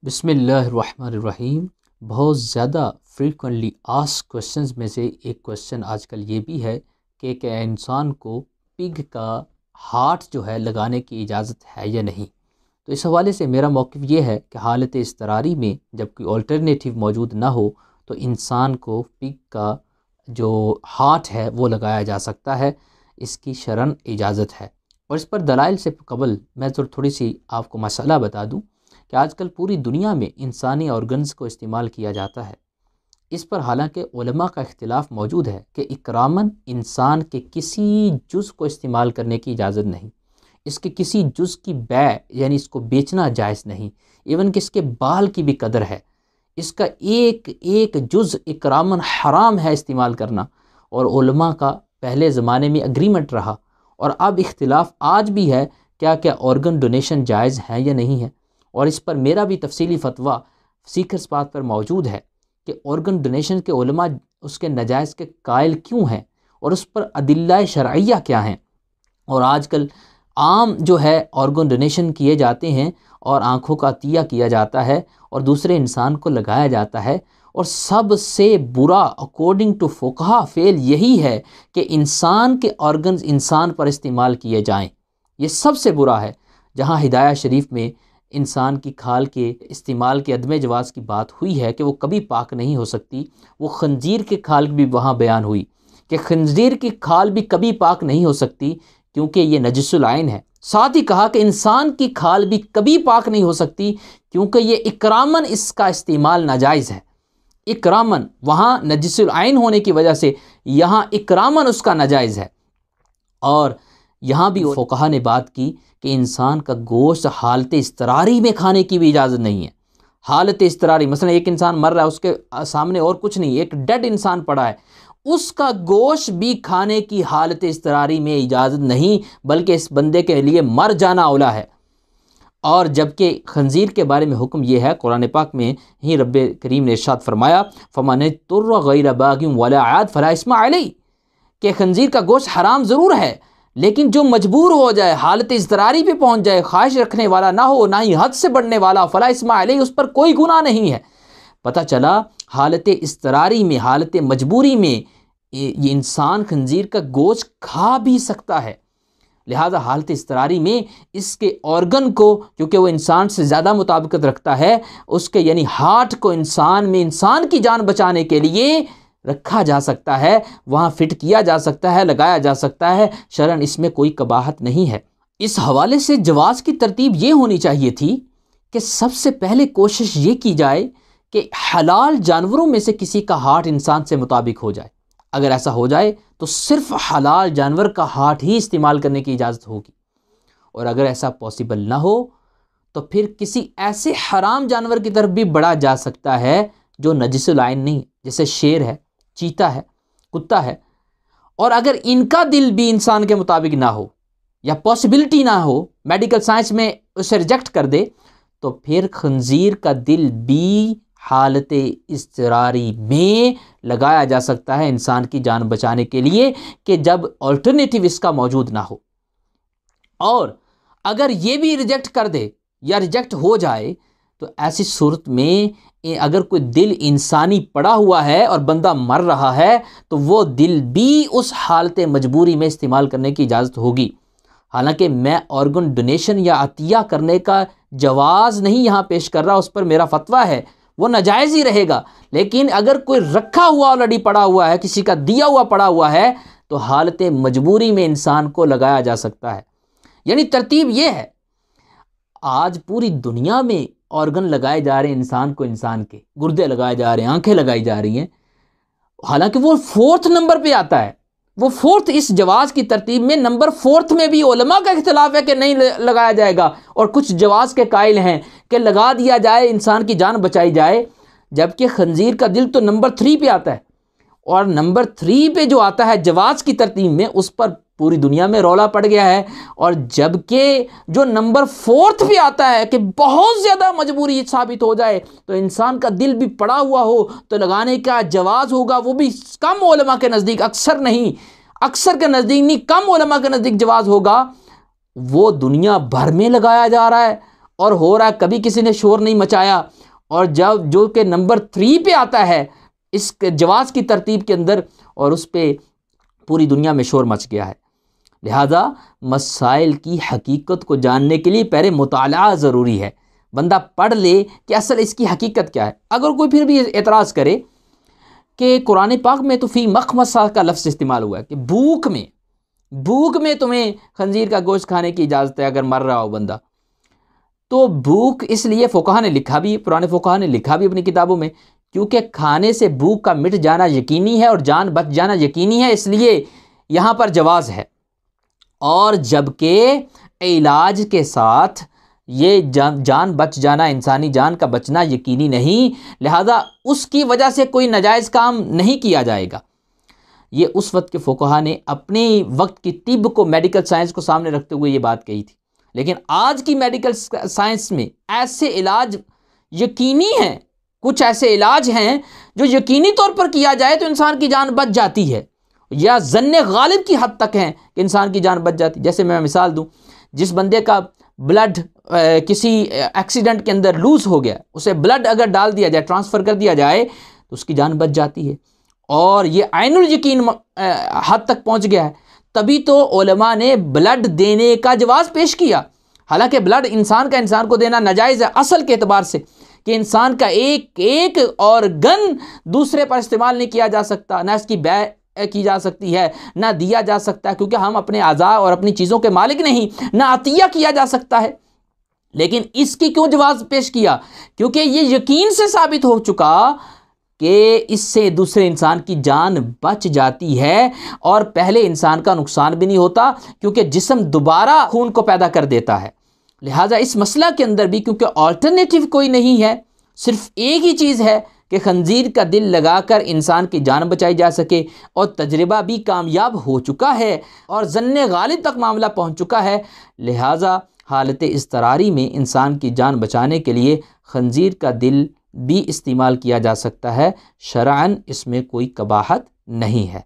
बिस्मिल्लाहिर्रहमानिर्रहीम। बहुत ज़्यादा फ्रीक्वेंटली आस्क्ड क्वेश्चंस में से एक क्वेश्चन आजकल ये भी है कि क्या इंसान को पिग का हार्ट जो है लगाने की इजाज़त है या नहीं। तो इस हवाले से मेरा मौक़िफ़ ये है कि हालत इज़्तिरारी में जब कोई अल्टरनेटिव मौजूद ना हो तो इंसान को पिग का जो हार्ट है वो लगाया जा सकता है, इसकी शरन इजाज़त है। और इस पर दलाइल से कबल मैं थोड़ी सी आपको मसला बता दूँ कि आजकल पूरी दुनिया में इंसानी ऑर्गन्स को इस्तेमाल किया जाता है। इस पर हालांकि उलमा का इख्तिलाफ मौजूद है कि इकरामन इंसान के किसी जुज़ को इस्तेमाल करने की इजाज़त नहीं, इसके किसी जुज़ की बै यानी इसको बेचना जायज़ नहीं, इवन कि इसके बाल की भी कदर है, इसका एक एक जुज़ इकरामन हराम है इस्तेमाल करना। और उलमा का पहले ज़माने में एग्रीमेंट रहा और अब इख्तिलाफ आज भी है क्या क्या ऑर्गन डोनेशन जायज़ है या नहीं है। और इस पर मेरा भी तफसीली फतवा सीकर्स पाथ पर मौजूद है कि ऑर्गन डोनेशन के उलमा उसके नजायज़ के कायल क्यों हैं और उस पर अदिल्ला शरइया क्या हैं। और आजकल आम जो है ऑर्गन डोनेशन किए जाते हैं और आँखों का अतिया किया जाता है और दूसरे इंसान को लगाया जाता है। और सबसे बुरा अकॉर्डिंग टू फ़ुक़हा फ़ेल यही है कि इंसान के ऑर्गन्स इंसान पर इस्तेमाल किए जाएं, ये सबसे बुरा है। जहाँ हिदाया शरीफ में इंसान की खाल के इस्तेमाल के अदम जवाज़ की बात हुई है कि वो कभी पाक नहीं हो सकती, वो खंजीर की खाल भी वहाँ बयान हुई कि खंजीर की खाल भी कभी पाक नहीं हो सकती क्योंकि ये नजसुल आइन है। साथ ही कहा कि इंसान की खाल भी कभी पाक नहीं हो सकती क्योंकि ये इकरामन इसका इस्तेमाल नाजायज़ है। इकरामन वहाँ नजसुल आइन होने की वजह से यहाँ इकरामन उसका नाजायज़ है। और यहाँ भी फ़ुक़हा ने बात की कि इंसान का गोश्त हालत इज़्तिरारी में खाने की भी इजाज़त नहीं है। हालत इज़्तिरारी मसलन एक इंसान मर रहा है, उसके सामने और कुछ नहीं, एक डेड इंसान पड़ा है, उसका गोश्त भी खाने की हालत इज़्तिरारी में इजाज़त नहीं, बल्कि इस बंदे के लिए मर जाना औला है। और जबकि खंजीर के बारे में हुक्म यह है, कुरान पाक में ही रब करीम ने इरशाद फरमाया फ़मन तुर्र गैर बागिन वला आद फला इस्मा अलैह, कि खंजीर का गोश्त हराम ज़रूर है लेकिन जो मजबूर हो जाए, हालत इज़्तिरारी पे पहुंच जाए, ख्वाहिश रखने वाला ना हो, ना ही हद से बढ़ने वाला, फला इस्मा अलैह, उस पर कोई गुनाह नहीं है। पता चला हालत इज़्तिरारी में, हालत मजबूरी में ये इंसान खंजीर का गोश्त खा भी सकता है। लिहाजा हालत इज़्तिरारी में इसके ऑर्गन को, क्योंकि वो इंसान से ज़्यादा मुताबिकत रखता है, उसके यानी हार्ट को इंसान में इंसान की जान बचाने के लिए रखा जा सकता है, वहाँ फिट किया जा सकता है, लगाया जा सकता है। शरन इसमें कोई कबाहत नहीं है। इस हवाले से जवाज़ की तरतीब ये होनी चाहिए थी कि सबसे पहले कोशिश ये की जाए कि हलाल जानवरों में से किसी का हार्ट इंसान से मुताबिक हो जाए। अगर ऐसा हो जाए तो सिर्फ हलाल जानवर का हार्ट ही इस्तेमाल करने की इजाज़त होगी। और अगर ऐसा पॉसिबल ना हो तो फिर किसी ऐसे हराम जानवर की तरफ भी बढ़ा जा सकता है जो नजिसुल आइन नहीं, जैसे शेर है, चीता है, कुत्ता है। और अगर इनका दिल भी इंसान के मुताबिक ना हो या पॉसिबिलिटी ना हो, मेडिकल साइंस में उसे रिजेक्ट कर दे, तो फिर खंजीर का दिल भी हालत इज़्तिरारी में लगाया जा सकता है इंसान की जान बचाने के लिए, कि जब अल्टरनेटिव इसका मौजूद ना हो। और अगर ये भी रिजेक्ट कर दे या रिजेक्ट हो जाए तो ऐसी सूरत में अगर कोई दिल इंसानी पड़ा हुआ है और बंदा मर रहा है तो वो दिल भी उस हालत मजबूरी में इस्तेमाल करने की इजाज़त होगी। हालांकि मैं ऑर्गन डोनेशन या अतिया करने का जवाज़ नहीं यहाँ पेश कर रहा, उस पर मेरा फतवा है, वो नाजायज़ ही रहेगा। लेकिन अगर कोई रखा हुआ ऑलरेडी पड़ा हुआ है, किसी का दिया हुआ पड़ा हुआ है, तो हालत मजबूरी में इंसान को लगाया जा सकता है। यानी तरतीब ये है, आज पूरी दुनिया में ऑर्गन लगाए जा रहे हैं इंसान को, इंसान के गुर्दे लगाए जा रहे हैं, आंखें लगाई जा रही हैं। हालांकि वो 4th नंबर पे आता है, वो 4th इस जवाज़ की तरतीब में नंबर 4th में भी उलमा का इख्तिलाफ है कि नहीं लगाया जाएगा, और कुछ जवाज़ के कायल हैं कि लगा दिया जाए, इंसान की जान बचाई जाए। जबकि खंजीर का दिल तो नंबर 3 पे आता है, और नंबर 3 पे जो आता है जवाज़ की तरतीब में, उस पर पूरी दुनिया में रौला पड़ गया है। और जबकि जो नंबर 4th पे आता है कि बहुत ज़्यादा मजबूरी साबित हो जाए तो इंसान का दिल भी पड़ा हुआ हो तो लगाने का जवाज़ होगा, वो भी कम उलमा के नज़दीक, अक्सर नहीं, अक्सर के नज़दीक नहीं, कम उलमा के नज़दीक जवाज़ होगा। वो दुनिया भर में लगाया जा रहा है और हो रहा, कभी किसी ने शोर नहीं मचाया, और जब जो कि नंबर 3 पे आता है इस जवाज की तरतीब के अंदर, और उस पर पूरी दुनिया में शोर मच गया है। लिहाजा मसाइल की हकीकत को जानने के लिए पहले मुताला ज़रूरी है, बंदा पढ़ ले कि असल इसकी हकीकत क्या है। अगर कोई फिर भी एतराज़ करे कि कुरान पाक में तो फ़ी मखमसा का लफ्ज़ इस्तेमाल हुआ है कि भूख में तुम्हें खंजीर का गोश्त खाने की इजाज़त है अगर मर रहा हो बंदा, तो भूख इसलिए फ़ुक़हा ने लिखा भी, पुराने फ़ुक़हा ने लिखा भी अपनी किताबों में, क्योंकि खाने से भूख का मिट जाना यकीनी है और जान बच जाना यकीनी है, इसलिए यहाँ पर जवाज़ है। और जबकि इलाज के साथ ये जान बच जाना, इंसानी जान का बचना यकीनी नहीं, लिहाजा उसकी वजह से कोई नाजायज़ काम नहीं किया जाएगा। ये उस वक्त के फ़ुक़हा ने अपने वक्त की तिब को, मेडिकल साइंस को सामने रखते हुए ये बात कही थी। लेकिन आज की मेडिकल साइंस में ऐसे इलाज यकीनी हैं, कुछ ऐसे इलाज हैं जो यकीनी तौर पर किया जाए तो इंसान की जान बच जाती है, या ज़न्ने गालिब की हद तक हैं कि इंसान की जान बच जाती है। जैसे मैं मिसाल दूं, जिस बंदे का ब्लड किसी एक्सीडेंट के अंदर लूज़ हो गया, उसे ब्लड अगर डाल दिया जाए, ट्रांसफ़र कर दिया जाए, तो उसकी जान बच जाती है, और ये आइनुल यकीन हद तक पहुंच गया है। तभी तो उलमा ने ब्लड देने का जवाज़ पेश किया। हालांकि ब्लड इंसान को देना नाजायज़ है असल के एतबार से, कि इंसान का एक एक ऑर्गन दूसरे पर इस्तेमाल नहीं किया जा सकता, ना इसकी बै की जा सकती है, ना दिया जा सकता है, क्योंकि हम अपने आज़ा और अपनी चीज़ों के मालिक नहीं, ना अतिया किया जा सकता है। लेकिन इसकी क्यों जवाब पेश किया? क्योंकि ये यकीन से साबित हो चुका कि इससे दूसरे इंसान की जान बच जाती है, और पहले इंसान का नुकसान भी नहीं होता, क्योंकि जिस्म दोबारा खून को पैदा कर देता है। लिहाजा इस मसला के अंदर भी, क्योंकि अल्टरनेटिव कोई नहीं है, सिर्फ एक ही चीज़ है कि खंजीर का दिल लगाकर इंसान की जान बचाई जा सके, और तजर्बा भी कामयाब हो चुका है और ज़न्ने गालिब तक मामला पहुंच चुका है। लिहाजा हालत इज़्तरारी में इंसान की जान बचाने के लिए खंजीर का दिल भी इस्तेमाल किया जा सकता है। शरअन इसमें कोई कबाहत नहीं है।